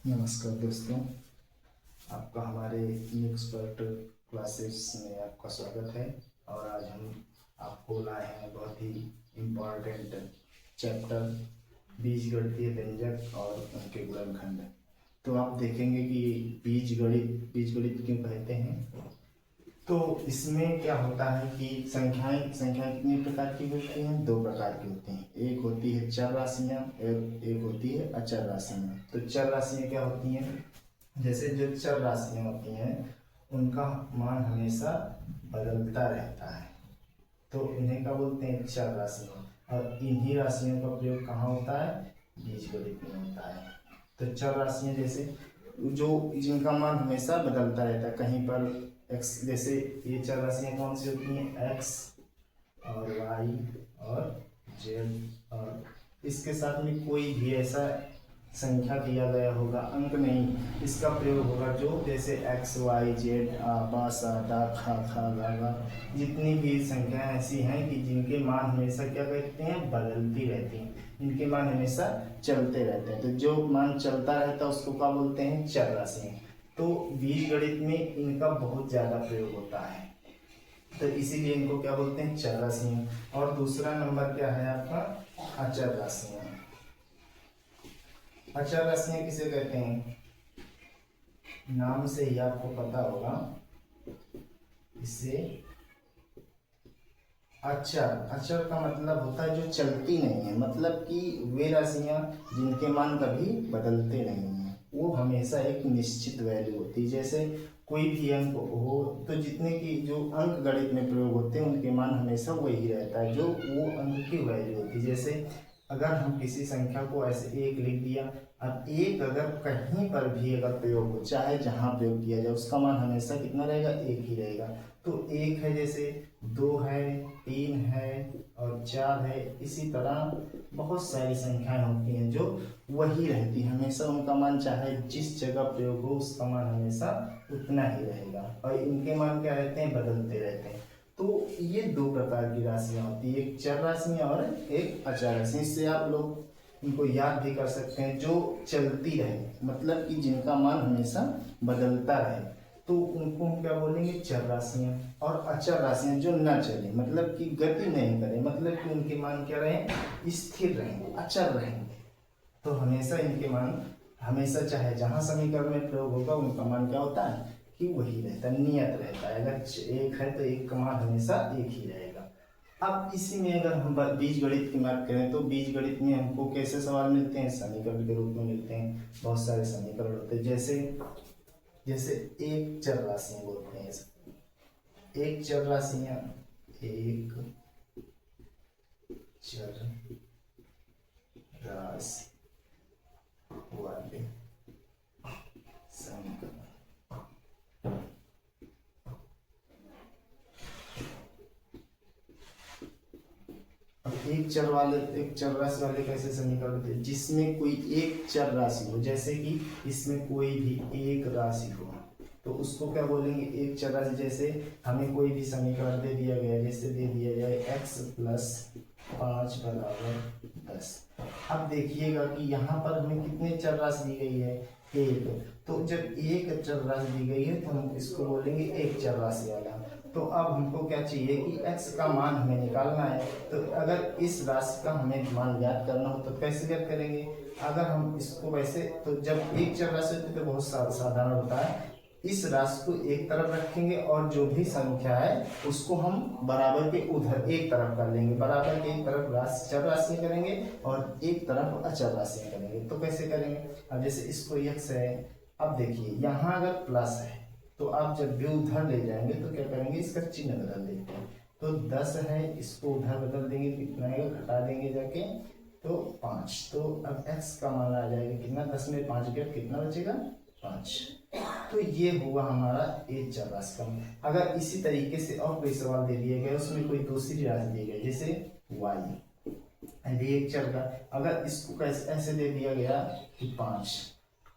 नमस्कार दोस्तों, आपका हमारे न्यू एक्सपर्ट क्लासेस में आपका स्वागत है। और आज हम आपको लाए हैं बहुत ही इम्पॉर्टेंट चैप्टर बीजगणितीय व्यंजक और उनके गुणनखंड। तो आप देखेंगे कि बीजगणित क्यों कहते हैं। तो इसमें क्या होता है कि संख्याएं कितनी प्रकार की होती हैं? दो प्रकार की होती हैं। एक होती है चर राशियां, एक होती है अचर राशियां। तो चर राशियां क्या होती हैं? जैसे जो चर राशियां होती हैं उनका मान हमेशा बदलता रहता है, तो इन्हें क्या बोलते हैं? चर राशियां। और इन्हीं राशियों का प्रयोग कहाँ होता है? बीजगणित में होता है। तो चर राशियां जैसे जो जिनका मान हमेशा बदलता रहता है, कहीं पर एक्स, जैसे ये चार राशियाँ कौन सी होती हैं? एक्स और वाई और जेड। और इसके साथ में कोई भी ऐसा संख्या दिया गया होगा, अंक नहीं, इसका प्रयोग होगा जो जैसे एक्स वाई जेड बा सा दा खा खा गा गा, जितनी भी संख्याएं ऐसी हैं कि जिनके मान हमेशा क्या कहते हैं? बदलती रहती हैं। इनके मान हमेशा चलते रहते हैं। तो जो मान चलता रहता है उसको क्या बोलते हैं? चर राशियां। तो बीजगणित में इनका बहुत ज्यादा प्रयोग होता है, तो इसीलिए इनको क्या बोलते हैं? चर राशियां। और दूसरा नंबर क्या है आपका? अचर राशियां। अचर राशियां किसे कहते हैं? नाम से ही आपको पता होगा, इसे अचर, अचर का मतलब होता है जो चलती नहीं है, मतलब कि वे राशियां जिनके मान कभी बदलते नहीं हैं, वो हमेशा एक निश्चित वैल्यू होती है। जैसे कोई भी अंक हो तो जितने की जो अंक गणित में प्रयोग होते हैं उनके मान हमेशा वही रहता है, जो वो अंक की वैल्यू होती है। जैसे अगर हम किसी संख्या को ऐसे एक लिख दिया, अब एक अगर कहीं पर भी अगर प्रयोग हो, चाहे जहाँ प्रयोग किया जाए, उसका मान हमेशा कितना रहेगा? एक ही रहेगा। तो एक है, जैसे दो है, तीन है और चार है, इसी तरह बहुत सारी संख्याएं होती हैं जो वही रहती है हमेशा। उनका मान चाहे जिस जगह प्रयोग हो उसका मान हमेशा उतना ही रहेगा, और इनके मान क्या रहते हैं? बदलते रहते हैं। तो ये दो प्रकार की राशियां होती है, एक चर राशियां और एक अचर राशियां। इससे आप लोग इनको याद भी कर सकते हैं। जो चलती रहे, मतलब कि जिनका मान हमेशा बदलता रहे, तो उनको हम क्या बोलेंगे? चर राशियां। और अचर राशियां जो न चले, मतलब कि गति नहीं करे, मतलब कि उनके मान क्या रहे? स्थिर रहेंगे, अचर रहेंगे। तो हमेशा इनके मान हमेशा चाहे जहां समीकरण में प्रयोग होगा उनका मान क्या होता है? कि वही रहता है, नियत रहता है। अगर एक है तो एक का मान हमेशा एक ही रहेगा। अब इसी में अगर हम बीज गणित की बात करें तो बीज गणित में हमको कैसे सवाल मिलते हैं? समीकरण के रूप में मिलते हैं। बहुत सारे समीकरण होते हैं, जैसे जैसे एक चर राशियां बोलते हैं इसको। एक चर राशियां, एक चर राशि वाले समीकरण। अब एक चर राशि वाले कैसे समीकरण होते हैं? जिसमें कोई एक चर राशि हो, जैसे कि इसमें कोई भी एक राशि हो, तो उसको क्या बोलेंगे? एक चर राशि। जैसे हमें कोई भी समीकरण दे दिया गया, जैसे दे दिया जाए x प्लस 5 बराबर 10। अब देखिएगा कि यहाँ पर हमें कितने चर राशि दी गई है? एक। तो जब एक चर राशि दी गई है तो हम इसको बोलेंगे एक चर राशि वाला। तो अब हमको क्या चाहिए कि x का मान हमें निकालना है। तो अगर इस राशि का हमें मान ज्ञात करना हो तो कैसे ज्ञात करेंगे? अगर हम इसको वैसे, तो जब एक चर राशि होती है तो बहुत साधारण होता है, इस राशि को एक तरफ रखेंगे और जो भी संख्या है उसको हम बराबर के उधर एक तरफ कर लेंगे। बराबर के एक तरफ राशि चर राशि करेंगे और एक तरफ अचर राशि करेंगे। तो कैसे करेंगे? अब जैसे इसको x है, अब देखिए यहाँ अगर प्लस है तो आप जब भी उधर ले जाएंगे तो क्या करेंगे? इसका चिन्ह बदल देते हैं। तो 10 है, इसको उधर बदल देंगे, कितना आएगा? घटा देंगे जाके, तो 5। तो अब x का मान आ जाएगा कितना? 10 में 5 गया, कितना बचेगा? 5। तो ये हुआ हमारा एक चर राशि का मान। अगर इसी तरीके से और कोई सवाल दे दिया गया, उसमें कोई दूसरी राशि दी गई, जैसे y यदि एक चर का, अगर इसको कैसे ऐसे दे दिया गया कि 5,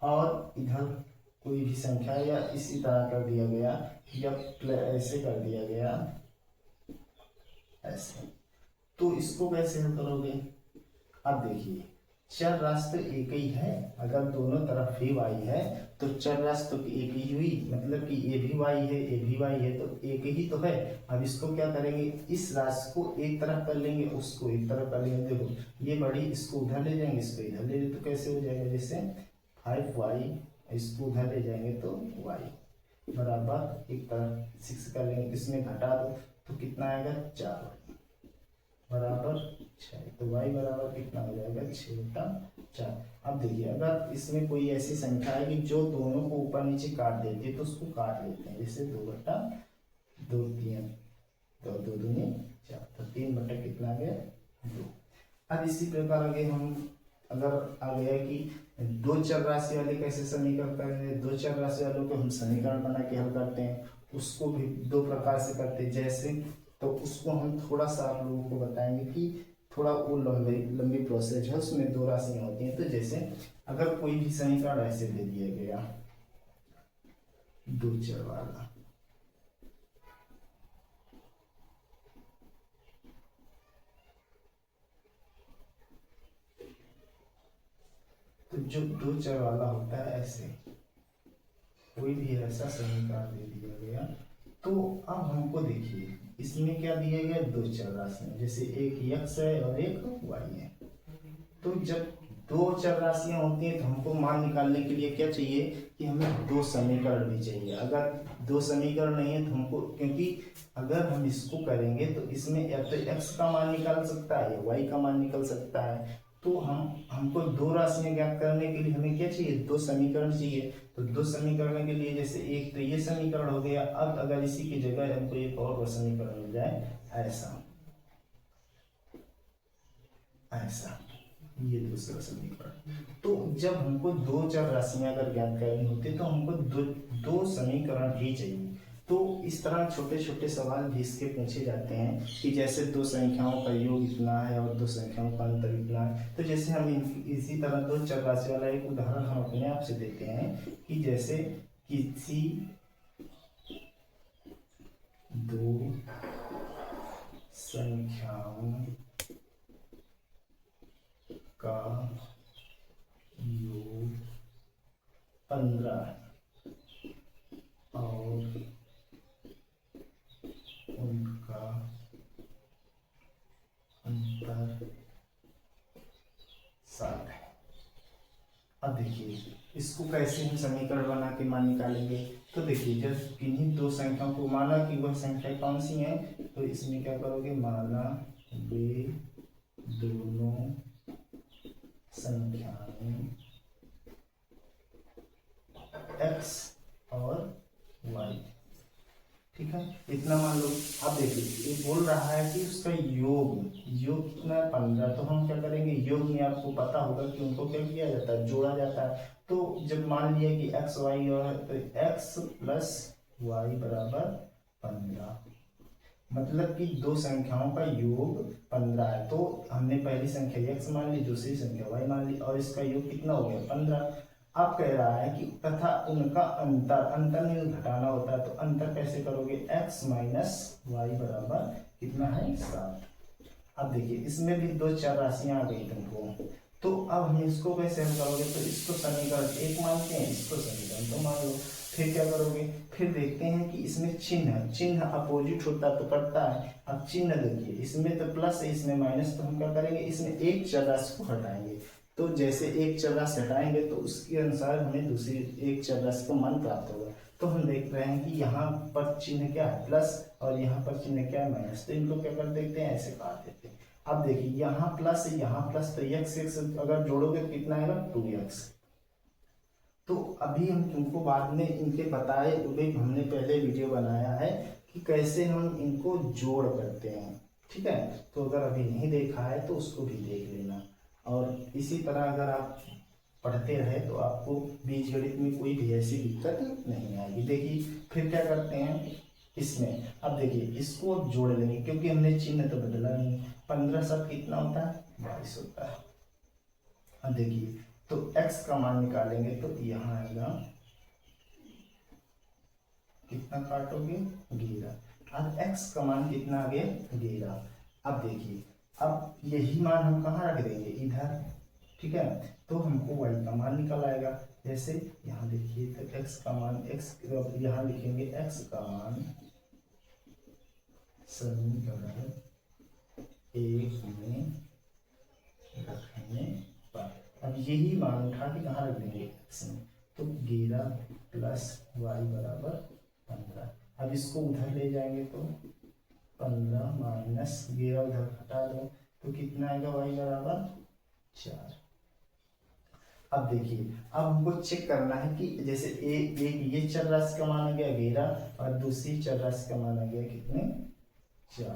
और इधर कोई भी संख्या या इसी तरह कर दिया गया, या ऐसे कर दिया गया ऐसे, तो इसको कैसे हल करोगे? अब देखिए चर राशि तो एक ही है, अगर दोनों तरफ ही y है तो चर राशि तो एक ही हुई, मतलब कि ये भी y है ये भी y है, तो एक ही तो है। अब इसको क्या करेंगे, इस राशि को एक तरफ कर लेंगे, उसको एक तरफ कर लेंगे। देखो ये बड़ी, इसको उधर ले जाएंगे, इसको इधर ले जाएंगे, तो कैसे हो जाएगा, जैसे 5y, इसको उधर ले जाएंगे तो y बराबर एक तरफ 6 कर लेंगे, इसमें घटा दो तो कितना आएगा, 4 बराबर 6, तो y बराबर कितना हो जाएगा, 6/4। अब देखिए अगर इसमें कोई ऐसी संख्या है कि जो दोनों को ऊपर नीचे काट देती है तो उसको काट लेते हैं, जैसे 2/2 3, तो 2 दूनी 4, तो 3 कितना आ गया, 2। अब इसी प्रकार आगे हम अगर आ गया कि दो चर राशि वाले कैसे समीकरण करेंगे, दो चर राशि वालों को हम समीकरण बना के हल करते हैं, उसको भी दो प्रकार से करते हैं। जैसे तो उसको हम थोड़ा सा आप लोगों को बताएंगे कि थोड़ा वो लंबी प्रोसेस है, उसमें दो राशियां होती हैं। तो जैसे अगर कोई भी समीकरण ऐसे दे दिया गया दो चर वाला, तो जो दो चर वाला होता है ऐसे कोई भी ऐसा समीकरण दे दिया गया, तो अब हमको देखिए इसमें क्या दिया गया, दो चर राशियां, जैसे एक x है और एक y है। तो जब दो चर राशियां होती हैं तो हमको मान निकालने के लिए क्या चाहिए कि हमें दो समीकरण भी चाहिए। अगर दो समीकरण नहीं है तो हमको, क्योंकि अगर हम इसको करेंगे तो इसमें या तो x का मान निकाल सकता है या y का मान निकल सकता है, तो हमको दो राशियां ज्ञात करने के लिए हमें क्या चाहिए, दो समीकरण चाहिए। तो दो समीकरण के लिए जैसे एक तो ये समीकरण हो गया, अब अगर इसी की जगह हमको एक और समीकरण मिल जाए, ऐसा ऐसा, ये दूसरा समीकरण। तो जब हमको दो चर राशियां अगर ज्ञात करनी होती तो हमको दो समीकरण ही चाहिए। तो इस तरह छोटे छोटे सवाल भी इसके पूछे जाते हैं कि जैसे दो संख्याओं का योग इतना है और दो संख्याओं का अंतर इतना है। तो जैसे हम इसी तरह दो चर राशि वाला एक उदाहरण हम अपने आप से देते हैं कि जैसे किसी दो संख्याओं का योग 15 और उनका अंतर 7 है। अब देखिए इसको कैसे हम समीकरण बना के मान निकालेंगे। तो देखिए जब किन्हीं दो संख्याओं को माना कि वह संख्या कौन सी है, तो इसमें क्या करोगे, माना वे दोनों संख्याएं x और y, ठीक है, इतना मान लो। अब देखिए ये बोल रहा है कि उसका योग कितना है, 15। तो हम क्या करेंगे, योग में आपको पता होगा कि उनको क्या किया जाता है, जोड़ा जाता है। तो जब मान लिया कि x y और तो x प्लस y बराबर 15, मतलब कि दो संख्याओं का योग 15 है। तो हमने पहली संख्या x मान ली, दूसरी संख्या y मान ली, और इसका योग कितना हो गया, 15। अब कह रहा है कि तथा उनका अंतर में घटाना होता है, तो अंतर कैसे करोगे, x माइनस वाई बराबर कितना है, 7। अब देखिए इसमें भी दो चार राशियां आ गई तुमको, तो अब हम इसको कैसे हल करोगे, तो इसको समीकरण एक मानते हैं, इसको समीकरण दो मान लो। फिर क्या करोगे, फिर देखते हैं कि इसमें चिन्ह अपोजिट होता तो कटता है। अब चिन्ह देखिए इसमें तो प्लस है, इसमें माइनस, तो हम क्या करेंगे, इसमें एक चर राशि को हटाएंगे। तो जैसे एक चर राशि हटाएंगे तो उसके अनुसार हमें दूसरी एक चर राशि का मान प्राप्त होगा। तो हम देख रहे हैं कि यहाँ पर चिन्ह क्या है, प्लस, और यहाँ पर चिन्ह क्या है, माइनस। तो इनको क्या कर देते हैं, ऐसे काट देते हैं। अब देखिए यहाँ प्लस है, यहाँ प्लस, तो x अगर जोड़ोगे तो कितना आएगा, 2x। तो अभी हम तुमको बाद में इनके बताए, हमने पहले वीडियो बनाया है कि कैसे हम इनको जोड़ करते हैं, ठीक है। तो अगर अभी नहीं देखा है तो उसको भी देख लेना। और इसी तरह अगर आप पढ़ते रहे तो आपको बीजगणित में कोई भी ऐसी दिक्कत नहीं आएगी। देखिए फिर क्या करते हैं इसमें, अब देखिए इसको अब जोड़ लेंगे क्योंकि हमने चिन्ह तो बदला नहीं। 15 7 कितना होता है, 22 होता है। अब देखिए तो x का मान निकालेंगे तो यहाँ आएगा, कितना काटोगे, 11। अब x का मान कितना आ गया, 11। अब देखिए अब यही मान हम कहाँ रख देंगे, इधर। ठीक है। तो हमको y का मान निकल आएगा। जैसे यहाँ देखिए तो x का मान यहाँ लिखेंगे x का मान समीकरण 1 में रखने पर, अब यही मान उठा के कहाँ रख देंगे x में, तो 11 प्लस y बराबर 15। अब इसको उधर ले जाएंगे तो 15 माइनस 11 उधर हटा दो तो कितना आएगा y बराबर 4। अब देखिए, अब हमको चेक करना है कि जैसे एक ये चर राशि का मान आ गया 11 और दूसरी चर राशि का मान आ गया कितने 4।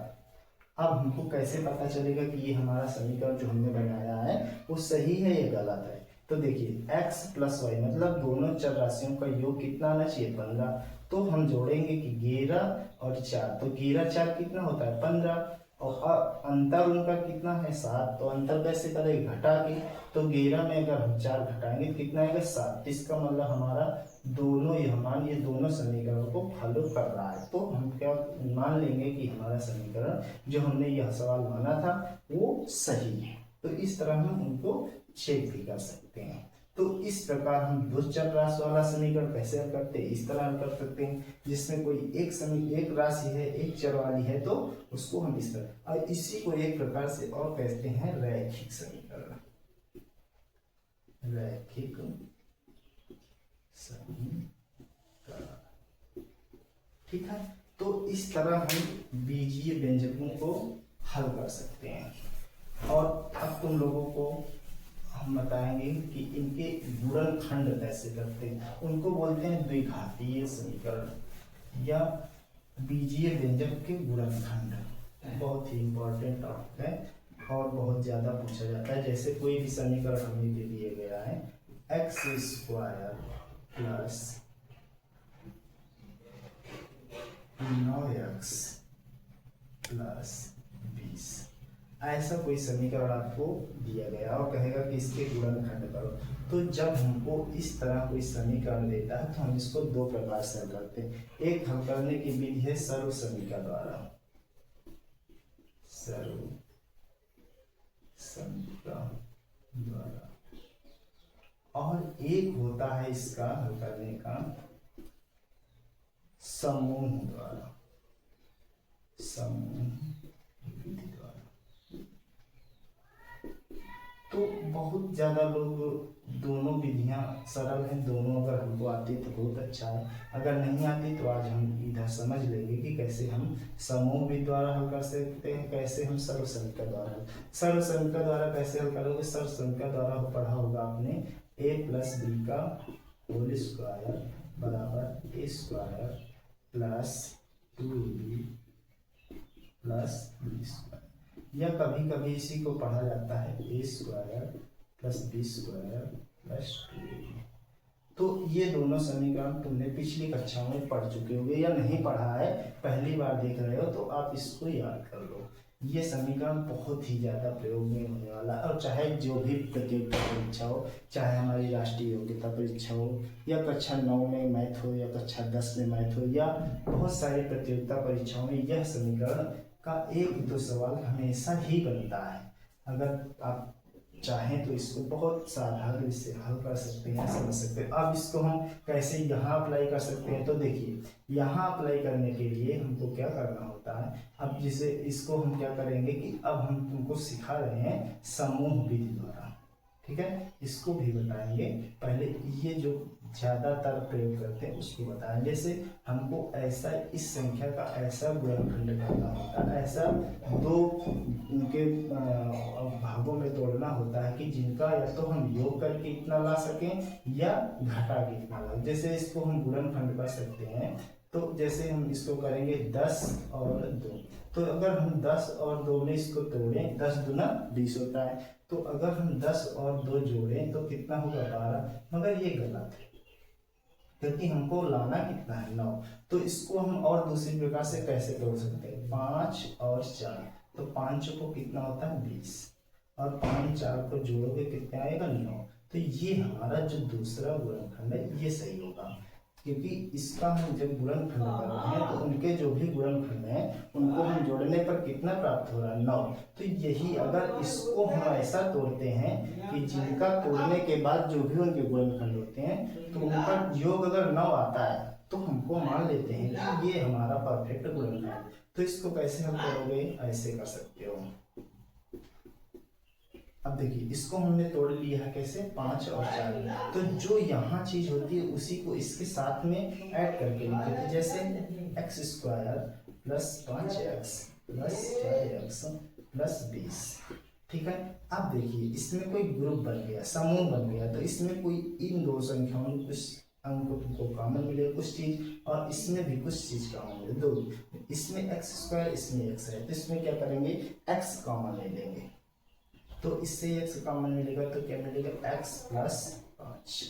अब हमको कैसे पता चलेगा कि ये हमारा समीकरण जो हमने बनाया है वो सही है या गलत है। तो देखिए x प्लस वाई मतलब दोनों चर राशियों का योग कितना आना चाहिए 15। तो हम जोड़ेंगे कि 11 और 4, तो 11 4 कितना होता है 15, और अंतर उनका कितना है 7। तो अंतर कैसे करेंगे घटा के, तो 11 में अगर हम 4 घटाएंगे तो कितना आएगा 7। इसका मतलब हमारा दोनों यह मान ये दोनों समीकरणों को फॉलो कर रहा है। तो हम क्या मान लेंगे कि हमारा समीकरण जो हमने यह सवाल माना था वो सही है। तो इस तरह हम उनको चेक भी कर सकते हैं। तो इस प्रकार हम दो चर राशि वाला समीकरण कैसे हल करते हैं, इस तरह हल कर सकते हैं जिसमें कोई एक राशि है एक चर वाली है तो उसको हम इस तरह, और इसी को एक प्रकार से और कहते हैं रैखिक समीकरण, रैखिक समीकरण। ठीक है, तो इस तरह हम बीजीय व्यंजकों को हल कर सकते हैं। और अब तुम लोगों को हम बताएंगे कि इनके गुणनखंड कैसे करते हैं। उनको बोलते हैं द्विघातीय समीकरण या बीजीय व्यंजक के गुणनखंड। बहुत ही इंपॉर्टेंट टॉपिक है और बहुत ज्यादा पूछा जाता है। जैसे कोई भी समीकरण हमें दे दिया गया है x square plus 9x plus 20, ऐसा कोई समीकरण आपको दिया गया और कहेगा कि इसके गुणनखंड करो। तो जब हमको इस तरह कोई समीकरण देता है तो हम इसको दो प्रकार से हल करते हैं। एक हल करने की विधि है सर्व समीकरण द्वारा, सर्व समीकरण द्वारा, और एक होता है इसका हल करने का समूह द्वारा, समूह विधि द्वारा। तो बहुत ज़्यादा लोग दोनों विधियां सरल हैं, दोनों अगर हमको आती तो बहुत अच्छा है, अगर नहीं आती तो आज हम इधर समझ लेंगे कि कैसे हम समूह विधि द्वारा हल कर सकते हैं, कैसे हम सर्व समीकरण द्वारा। सर्व समीकरण द्वारा कैसे हल करोगे, सर्व समीकरण द्वारा पढ़ा होगा आपने a प्लस बी का होल स्क्वायर बराबर A square plus 2b plus B square, या कभी कभी इसी को पढ़ा जाता है A square plus B square plus 2ab। तो ये दोनों समीकरण तुमने पिछली कक्षाओं में पढ़ चुके होंगे, या नहीं पढ़ा है पहली बार देख रहे हो तो आप इसको याद कर लो। ये समीकरण बहुत ही ज़्यादा प्रयोग में होने वाला है, और चाहे जो भी प्रतियोगिता परीक्षा हो, चाहे हमारी राष्ट्रीय योग्यता परीक्षा हो, या कक्षा 9 में मैथ हो, या कक्षा 10 में मैथ हो, या बहुत सारी प्रतियोगिता परीक्षाओं में यह समीकरण का एक दो सवाल हमेशा ही बनता है। अगर आप चाहें तो इसको बहुत साधारण से हल कर सकते हैं, समझ सकते हैं। अब इसको हम कैसे यहाँ अप्लाई कर सकते हैं, तो देखिए यहाँ अप्लाई करने के लिए हमको क्या करना होता है। अब जिसे इसको हम क्या करेंगे कि अब हम तुमको सिखा रहे हैं समूह विधि द्वारा, ठीक है, इसको भी बताएंगे। पहले ये जो ज़्यादातर प्रयोग करते हैं उसको बताएं। जैसे हमको ऐसा इस संख्या का ऐसा गुणनखंड करना होता है, ऐसा दो उनके भागों में तोड़ना होता है कि जिनका या तो हम योग करके इतना ला सकें या घटा के इतना ला। जैसे इसको हम गुणनखंड कर सकते हैं, तो जैसे हम इसको करेंगे 10 और 2, तो अगर हम 10 और 2 में इसको तोड़ें 10 दूना 20 होता है। तो अगर हम 10 और 2 जोड़ें तो कितना होगा 12, मगर ये गलत है क्योंकि हमको लाना कितना है 9। तो इसको हम और दूसरी प्रकार से कैसे तोड़ सकते हैं, 5 और 4, तो 5 को कितना होता है 20, और 5 4 को जोड़ोगे कितना आएगा 9। तो ये हमारा जो दूसरा गुणनखंड है ये सही होगा। क्योंकि इसका हम जब गुणनखंड कर रहे हैं तो उनके जो भी गुणनखंड हैं उनको हम जोड़ने पर कितना प्राप्त हो रहा है 9। तो यही अगर इसको हम ऐसा तोड़ते हैं कि जिनका तोड़ने के बाद जो भी उनके गुणनखंड होते हैं तो उनका योग अगर 9 आता है तो हमको मान लेते हैं कि ये हमारा परफेक्ट गुणनखंड है। तो इसको कैसे हम करोगे, ऐसे कर सकते हो। अब देखिए इसको हमने तोड़ लिया कैसे, 5 और 4। तो जो यहाँ चीज होती है उसी को इसके साथ में ऐड करके लिख देते, जैसे x² plus 5x plus 4x plus 20। ठीक है। अब देखिए इसमें कोई ग्रुप बन गया, समूह बन गया, तो इसमें कोई इन दो संख्याओं में कुछ अंकों को कॉमन मिले कुछ चीज, और इसमें भी कुछ चीज कॉमन मिले, दो। इसमें x², इसमें x है, तो इसमें क्या करेंगे, x कॉमन ले लेंगे। तो इससे x कॉमन मिलेगा तो क्या मिलेगा, x प्लस 5।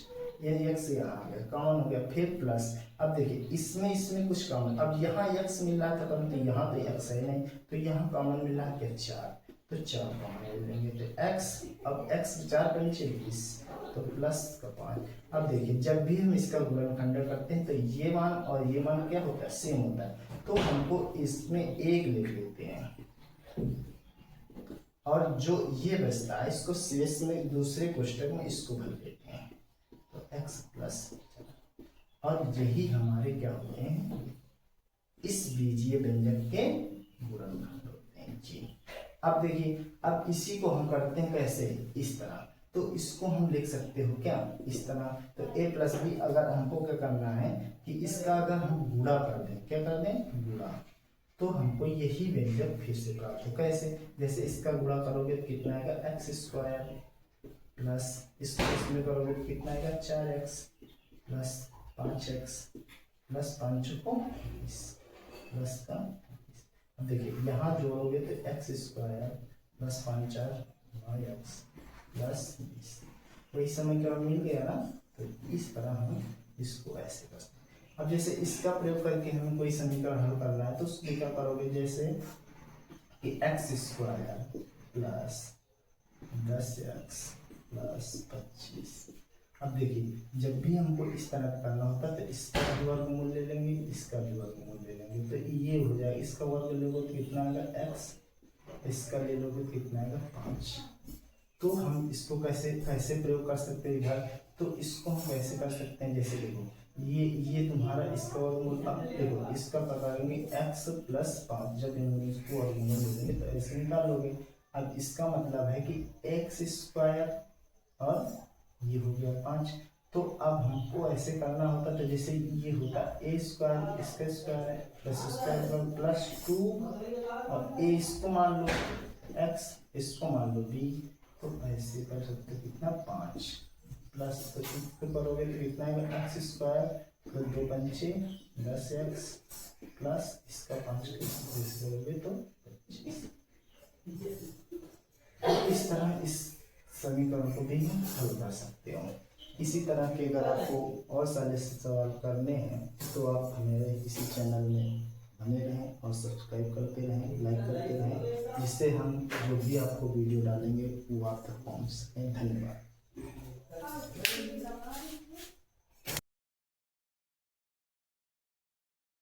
ये x यहाँ आ गया, कॉमन हो गया। फिर प्लस, अब देखिए इसमें कुछ कॉमन, अब यहाँ x मिल रहा था परंतु यहाँ तो x है नहीं, तो यहाँ कॉमन मिल रहा है क्या, 4। तो 4 कॉमन ले लेंगे, तो x, अब x 4 पर नीचे 20, तो प्लस का 5। अब देखिए जब भी हम इसका गुणनखंड करते हैं तो ये मान और ये मान क्या होता है, सेम होता है, तो हमको इसमें 1 लिख लेते हैं, और जो ये बचता है इसको शेष में दूसरे कोष्टक में इसको भर देते हैं, तो x प्लस, और यही हमारे क्या होते हैं, इस बीजीय व्यंजक के गुणनखंड होते हैं जी। अब देखिए अब इसी को हम करते हैं कैसे, इस तरह, तो इसको हम लिख सकते हो क्या, इस तरह। तो a प्लस बी, अगर हमको क्या करना है कि इसका अगर हम गुणा कर दें, क्या कर दें, गुणा, तो हमको यही व्यंजक फिर से प्राप्त हो। कैसे, जैसे इसका गुणा करोगे तो कितना आएगा, x² प्लस इसको इसमें करोगे तो कितना आएगा, 4x प्लस 5x प्लस 5 को 20 प्लस का। अब देखिए यहाँ जोड़ोगे तो x² प्लस 5 4x प्लस 20, वही समीकरण मिल गया ना। तो इस तरह हम इसको ऐसे कर सकते हैं। अब जैसे इसका प्रयोग करके हमें कोई समीकरण हल करना है तो उसमें क्या करोगे, जैसे कि x² प्लस 10x प्लस 25। अब देखिए जब भी हमको इस तरह करना होता है तो इसका भी वर्गमूल ले लेंगे, इसका भी वर्गमूल ले लेंगे, तो ये हो जाएगा, इसका वर्ग ले लोगे तो कितना आएगा x, इसका ले लोगे तो कितना आएगा 5। तो हम इसको कैसे कैसे प्रयोग कर सकते हैं इधर, तो इसको हम कैसे कर सकते हैं, जैसे देखो ये तुम्हारा इसका वर्गमूल, अब देखो इसका करेंगे x प्लस 5, जब हम इसको वर्गमूल ले लेंगे तो ऐसे निकाल लोगे। अब इसका मतलब है कि x² और ये हो गया 5। तो अब हमको ऐसे करना होता, तो जैसे ये होता a² इसका स्क्वायर है प्लस स्क्वायर प्लस 2, और a इसको मान लो x, इसको मान लो b, तो ऐसे कर सकते कितना 5 प्लस, तो इसको करोगे तो कितना आएगा, x² प्लस 2 पंचे 10x प्लस इसका 5 करोगे तो 25। इस तरह इस समीकरण को भी हल कर सकते हो। इसी तरह के अगर आपको और सारे सवाल करने हैं तो आप हमारे इसी चैनल में बने रहें और सब्सक्राइब करते रहें, लाइक करते रहें, जिससे हम जो भी आपको वीडियो डालेंगे वो आप तक पहुंच सकें। धन्यवाद।